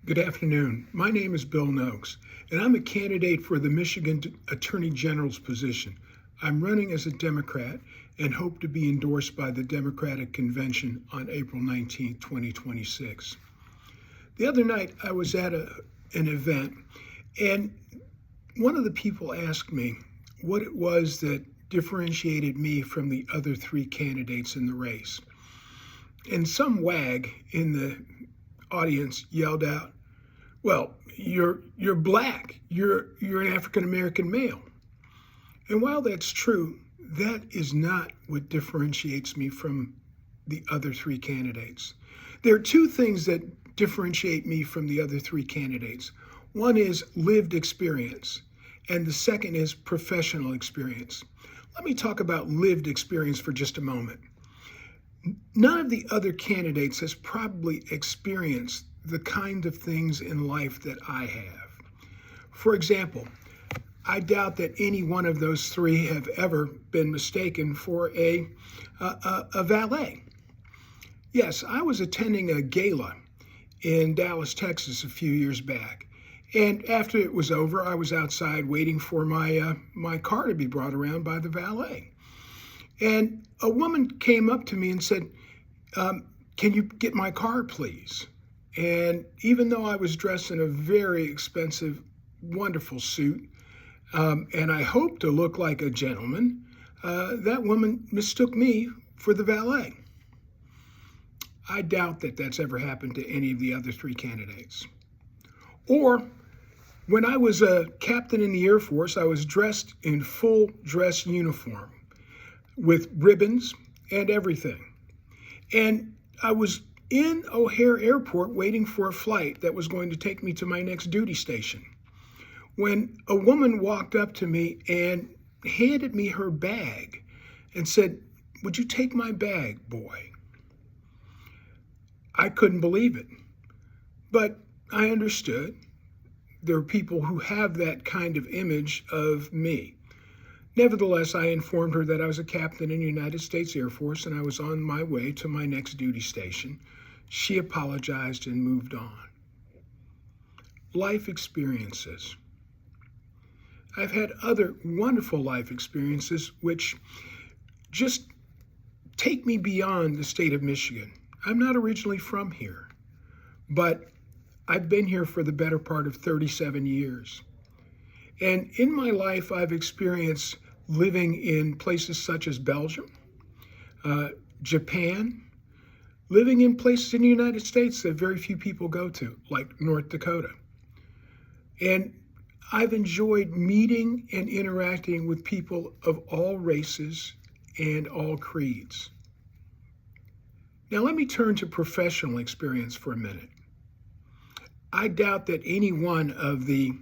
Good afternoon. My name is Bill Noakes, and I'm a candidate for the Michigan Attorney General's position. I'm running as a Democrat and hope to be endorsed by the Democratic Convention on April 19, 2026. The other night, I was at an event, and one of the people asked me what it was that differentiated me from the other three candidates in the race. And some wag in the audience yelled out, "Well, you're black. You're an African American male." And while that's true, that is not what differentiates me from the other three candidates. There are two things that differentiate me from the other three candidates. One is lived experience, and the second is professional experience. Let me talk about lived experience for just a moment. None of the other candidates has probably experienced the kind of things in life that I have. For example, I doubt that any one of those three have ever been mistaken for a valet. Yes, I was attending a gala in Dallas, Texas a few years back. And after it was over, I was outside waiting for my car to be brought around by the valet. And a woman came up to me and said, "Can you get my car, please?" And even though I was dressed in a very expensive, wonderful suit, and I hoped to look like a gentleman, that woman mistook me for the valet. I doubt that that's ever happened to any of the other three candidates. Or when I was a captain in the Air Force, I was dressed in full dress uniform with ribbons and everything. And I was in O'Hare Airport waiting for a flight that was going to take me to my next duty station, when a woman walked up to me and handed me her bag and said, "Would you take my bag, boy?" I couldn't believe it, but I understood. There are people who have that kind of image of me. Nevertheless, I informed her that I was a captain in the United States Air Force and I was on my way to my next duty station. She apologized and moved on. Life experiences. I've had other wonderful life experiences which just take me beyond the state of Michigan. I'm not originally from here, but I've been here for the better part of 37 years. And in my life, I've experienced living in places such as Belgium, Japan, living in places in the United States that very few people go to, like North Dakota. And I've enjoyed meeting and interacting with people of all races and all creeds. Now let me turn to professional experience for a minute. I doubt that any one of the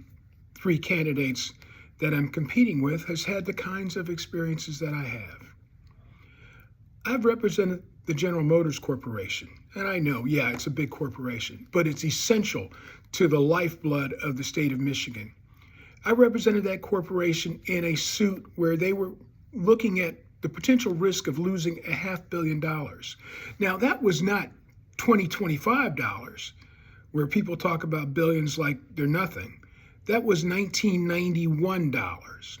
three candidates that I'm competing with has had the kinds of experiences that I have. I've represented the General Motors Corporation, and I know, yeah, it's a big corporation, but it's essential to the lifeblood of the state of Michigan. I represented that corporation in a suit where they were looking at the potential risk of losing $500 million. Now, that was not $2025, where people talk about billions like they're nothing. That was $1991.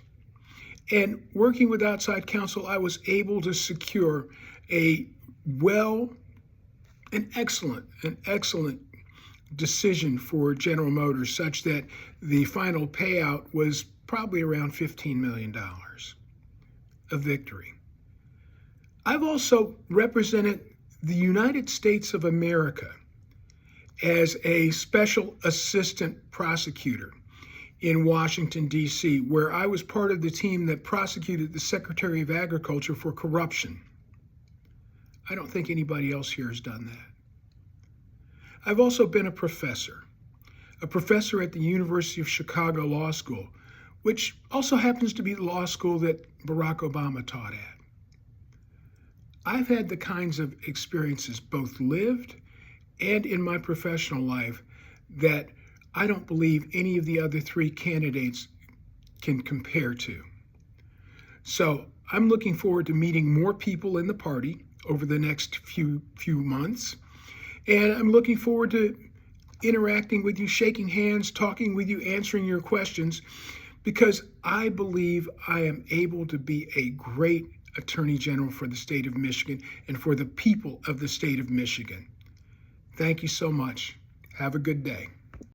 And working with outside counsel, I was able to secure an excellent decision for General Motors, such that the final payout was probably around $15 million, a victory. I've also represented the United States of America as a special assistant prosecutor in Washington, D.C., where I was part of the team that prosecuted the Secretary of Agriculture for corruption. I don't think anybody else here has done that. I've also been a professor at the University of Chicago Law School, which also happens to be the law school that Barack Obama taught at. I've had the kinds of experiences, both lived and in my professional life, that I don't believe any of the other three candidates can compare to. So I'm looking forward to meeting more people in the party over the next few months. And I'm looking forward to interacting with you, shaking hands, talking with you, answering your questions, because I believe I am able to be a great Attorney General for the state of Michigan and for the people of the state of Michigan. Thank you so much. Have a good day.